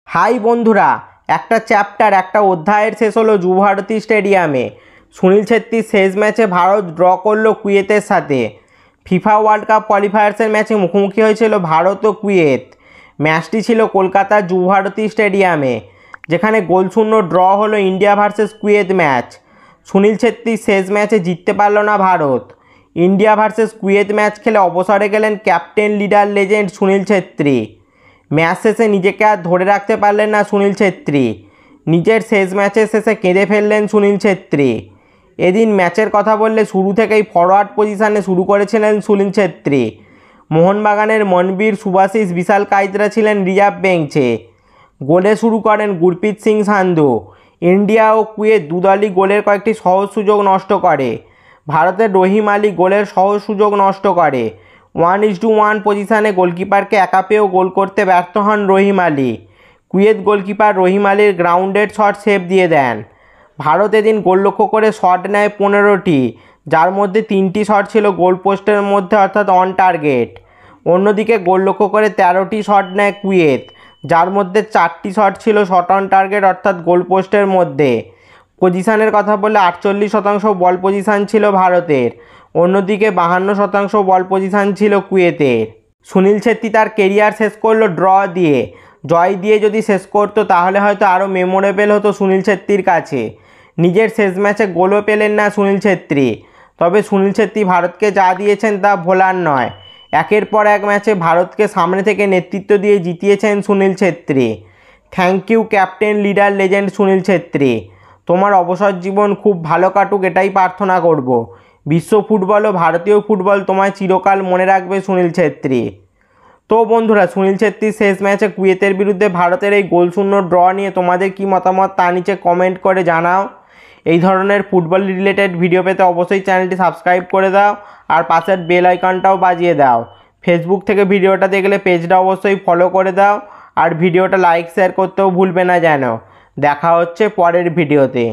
High বন্ধুরা, একটা chapter একটা অধ্যায়ের শেষ হলো যুবভারতী স্টেডিয়ামে। সুনীল ছেত্রীর শেষ ম্যাচে ভারত ড্র করলো কুয়েতের সাথে। ফিফা ওয়ার্ল্ড কাপ কোয়ালিফায়ার্সের ম্যাচে মুখোমুখি হয়েছিল ভারত ও কুয়েত। ম্যাচটি ছিল কলকাতার যুবভারতী স্টেডিয়ামে, যেখানে গোলশূন্য ড্র হলো India versus Kuwait match. Sunil ছেত্রীর শেষ ম্যাচে জিততে পারল না Bharat. India versus Kuwait match খেলে অবসরে গেলেন captain leader legend Sunil Chhetri. Match শেষে নিজেকে আর ধরে রাখতে পারলেন না সুনীল ছেত্রী। নিজের শেষ ম্যাচের শেষে কেঁদে ফেললেন সুনীল ছেত্রী। এদিন ম্যাচের কথা বললে শুরু থেকেই ফরওয়ার্ড পজিশানে শুরু করেছিলেন সুনীল ছেত্রী। মোহনবাগানের মনবীর, সুভাশিস, বিশাল কাইতরা ছিলেন রিজার্ভ বেঞ্চে। গোলে শুরু করেন গুরপ্রীত সিং সান্ধু। ইন্ডিয়া ও কুয়েত দুদলই গোলের কয়েকটি সহজ সুযোগ নষ্ট করে। ভারতের রহিম আলী গোলের সহজ সুযোগ নষ্ট করে। 1:1 পজিশানে গোলকিপারকে একা পেয়েও গোল করতে ব্যর্থ হন রহিম আলী। কুয়েত গোলকিপার রহিম আলীর গ্রাউন্ডেড শট সেভ দিয়ে দেন। ভারত এদিন গোল লক্ষ্য করে শট নেয় 15টি, যার মধ্যে 3টি শট ছিল গোল পোস্টের মধ্যে অর্থাৎ অন টার্গেট। অন্যদিকে গোল লক্ষ্য করে 13টি শট নেয় কুয়েত, যার মধ্যে 4টি শট ছিল শট অন টার্গেট অর্থাৎ গোল পোস্টের মধ্যে। পজিশানের কথা বললে 48% বল পজিশান ছিল ভারতের, অন্যদিকে 52% বল পজিশান ছিল কুয়েতের। সুনীল ছেত্রী তার কেরিয়ার শেষ করলো ড্র দিয়ে। জয় দিয়ে যদি শেষ করতো তাহলে হয়তো আরও মেমোরেবল হতো সুনীল ছেত্রীর কাছে। নিজের শেষ ম্যাচে গোলও পেলেন না সুনীল ছেত্রী, তবে সুনীল ছেত্রী ভারতকে যা দিয়েছেন তা ভোলার নয়। একের পর এক ম্যাচে ভারতকে সামনে থেকে নেতৃত্ব দিয়ে জিতিয়েছেন Sunil Chhetri. Thank you captain leader legend Sunil Chhetri. তোমার অবসর জীবন খুব ভালো কাটুক, এটাই প্রার্থনা করব। বিশ্ব ফুটবল ও ভারতীয় ফুটবল তোমায় চিরকাল মনে রাখবে সুনীল ছেত্রী। তো বন্ধুরা, সুনীল ছেত্রীর শেষ ম্যাচে কুয়েতের বিরুদ্ধে ভারতের এই গোলশূন্য ড্র নিয়ে তোমাদের কি মতামত তা নিচে কমেন্ট করে জানাও। এই ধরনের ফুটবল রিলেটেড ভিডিও পেতে অবশ্যই চ্যানেলটি সাবস্ক্রাইব করে দাও আর পাশের বেল আইকনটাও বাজিয়ে দাও। ফেসবুক থেকে ভিডিওটা দেখলে পেজটা অবশ্যই ফলো করে দাও আর ভিডিওটা লাইক শেয়ার করতেও ভুলবে না যেন। দেখা হচ্ছে পরের ভিডিওতে।